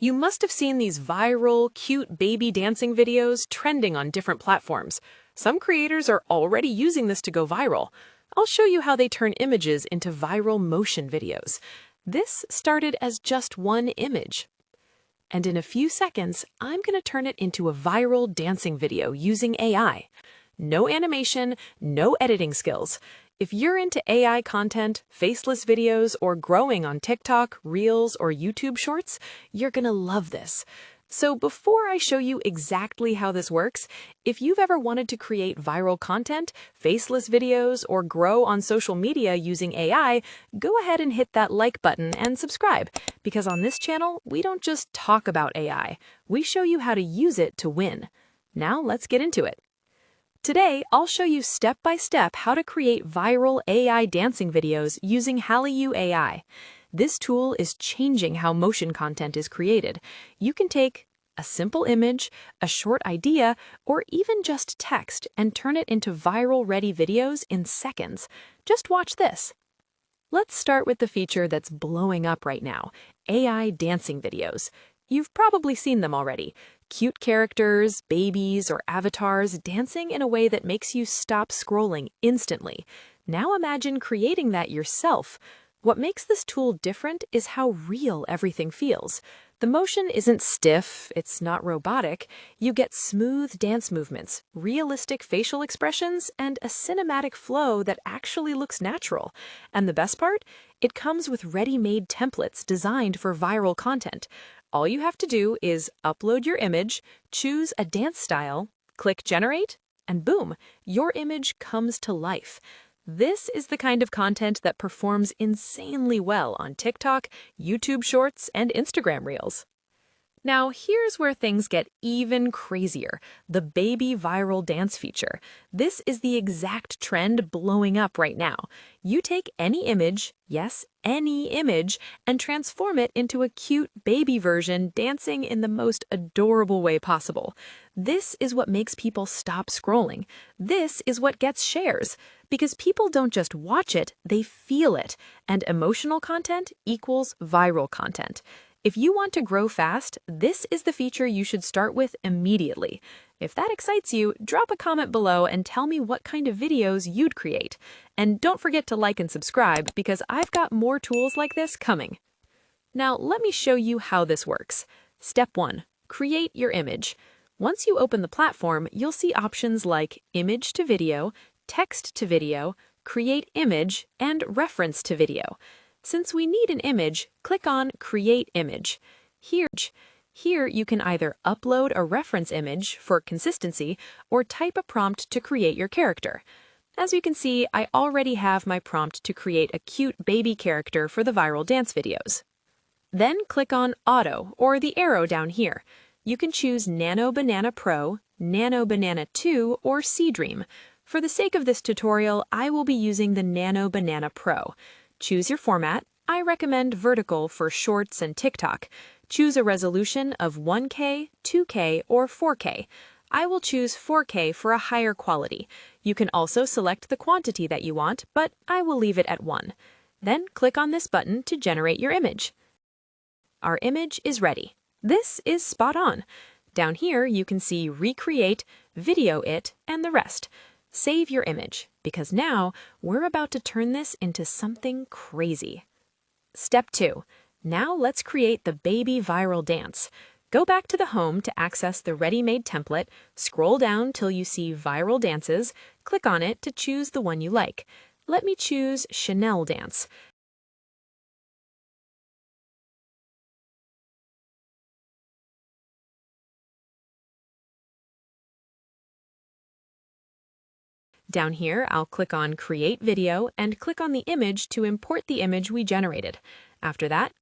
You must have seen these viral, cute baby dancing videos trending on different platforms. Some creators are already using this to go viral. I'll show you how they turn images into viral motion videos. This started as just one image. And in a few seconds, I'm going to turn it into a viral dancing video using AI. No animation, no editing skills. If you're into AI content, faceless videos, or growing on TikTok, Reels, or YouTube Shorts, you're gonna love this. So before I show you exactly how this works, if you've ever wanted to create viral content, faceless videos, or grow on social media using AI, go ahead and hit that like button and subscribe, because on this channel, we don't just talk about AI, we show you how to use it to win. Now let's get into it. Today, I'll show you step-by-step how to create viral AI dancing videos using Hailuo AI. This tool is changing how motion content is created. You can take a simple image, a short idea, or even just text and turn it into viral-ready videos in seconds. Just watch this. Let's start with the feature that's blowing up right now, AI dancing videos. You've probably seen them already. Cute characters, babies, or avatars dancing in a way that makes you stop scrolling instantly. Now imagine creating that yourself. What makes this tool different is how real everything feels. The motion isn't stiff, it's not robotic. You get smooth dance movements, realistic facial expressions, and a cinematic flow that actually looks natural. And the best part? It comes with ready-made templates designed for viral content. All you have to do is upload your image, choose a dance style, click Generate, and boom, your image comes to life. This is the kind of content that performs insanely well on TikTok, YouTube Shorts, and Instagram Reels. Now, here's where things get even crazier, the baby viral dance feature. This is the exact trend blowing up right now. You take any image, yes, any image, and transform it into a cute baby version dancing in the most adorable way possible. This is what makes people stop scrolling. This is what gets shares. Because people don't just watch it, they feel it. And emotional content equals viral content. If you want to grow fast, this is the feature you should start with immediately. If that excites you, drop a comment below and tell me what kind of videos you'd create. And don't forget to like and subscribe because I've got more tools like this coming. Now, let me show you how this works. Step 1. Create your image. Once you open the platform, you'll see options like Image to Video, Text to Video, Create Image, and Reference to Video. Since we need an image, click on Create Image. Here you can either upload a reference image for consistency or type a prompt to create your character. As you can see, I already have my prompt to create a cute baby character for the viral dance videos. Then click on Auto or the arrow down here. You can choose Nano Banana Pro, Nano Banana 2, or Seedream. For the sake of this tutorial, I will be using the Nano Banana Pro. Choose your format. I recommend vertical for Shorts and TikTok. Choose a resolution of 1K, 2K, or 4K. I will choose 4K for a higher quality. You can also select the quantity that you want, but I will leave it at 1. Then click on this button to generate your image. Our image is ready. This is spot on. Down here, you can see Recreate, Video It, and the rest. Save your image, because now we're about to turn this into something crazy. Step 2. Now let's create the baby viral dance. Go back to the home to access the ready-made template, scroll down till you see Viral Dances, click on it to choose the one you like. Let me choose Chanel Dance. Down here, I'll click on Create Video and click on the image to import the image we generated. After that,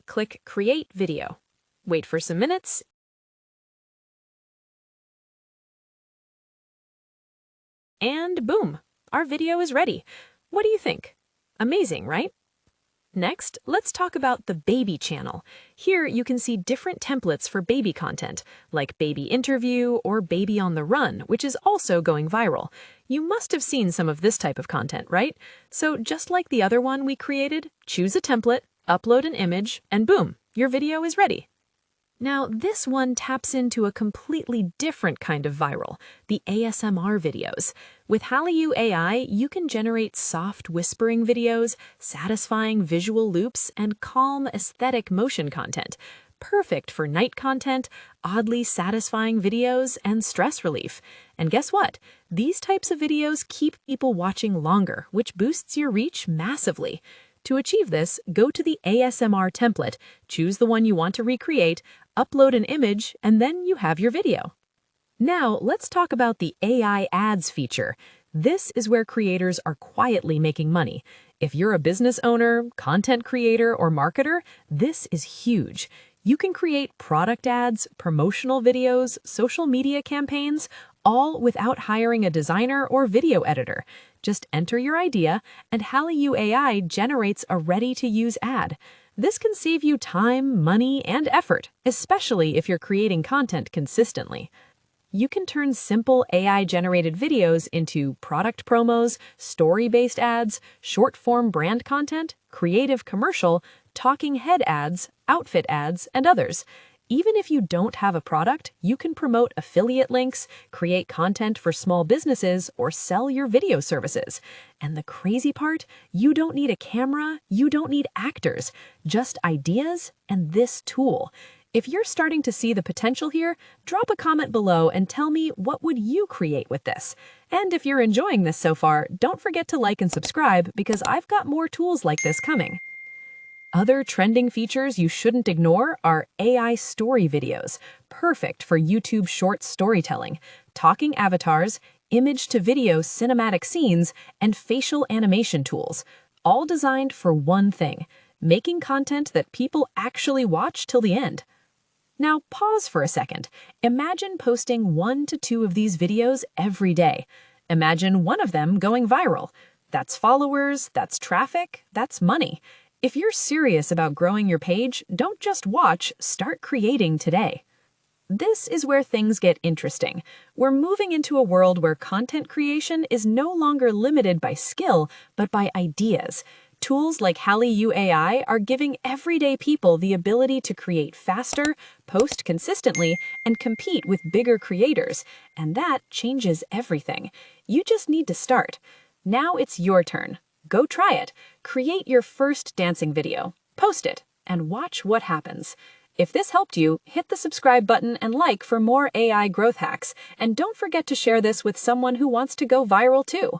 click Create Video. Wait for some minutes, and boom! Our video is ready. What do you think? Amazing, right? Next, let's talk about the baby channel. Here you can see different templates for baby content, like baby interview or baby on the run, which is also going viral. You must have seen some of this type of content, right? So just like the other one we created, choose a template, upload an image, and boom, your video is ready. Now, this one taps into a completely different kind of viral, the ASMR videos. With Hailuo AI, you can generate soft whispering videos, satisfying visual loops, and calm aesthetic motion content. Perfect for night content, oddly satisfying videos, and stress relief. And guess what? These types of videos keep people watching longer, which boosts your reach massively. To achieve this, go to the ASMR template, choose the one you want to recreate, upload an image, and then you have your video. Now, let's talk about the AI ads feature. This is where creators are quietly making money. If you're a business owner, content creator, or marketer, this is huge. You can create product ads, promotional videos, social media campaigns, all without hiring a designer or video editor. Just enter your idea, and Hailuo AI generates a ready-to-use ad. This can save you time, money, and effort, especially if you're creating content consistently. You can turn simple AI-generated videos into product promos, story-based ads, short-form brand content, creative commercial, talking head ads, outfit ads, and others. Even if you don't have a product, you can promote affiliate links, create content for small businesses, or sell your video services. And the crazy part, you don't need a camera, you don't need actors, just ideas and this tool. If you're starting to see the potential here, drop a comment below and tell me what would you create with this. And if you're enjoying this so far, don't forget to like and subscribe because I've got more tools like this coming. Other trending features you shouldn't ignore are AI story videos, perfect for YouTube short storytelling, talking avatars, image-to-video cinematic scenes, and facial animation tools, all designed for one thing, making content that people actually watch till the end. Now, pause for a second. Imagine posting 1 to 2 of these videos every day. Imagine one of them going viral. That's followers, that's traffic, that's money. If you're serious about growing your page, don't just watch, start creating today. This is where things get interesting. We're moving into a world where content creation is no longer limited by skill, but by ideas. Tools like Hailuo AI are giving everyday people the ability to create faster, post consistently, and compete with bigger creators. And that changes everything. You just need to start. Now it's your turn. Go try it. Create your first dancing video, post it, and watch what happens. If this helped you, hit the subscribe button and like for more AI growth hacks. And don't forget to share this with someone who wants to go viral too.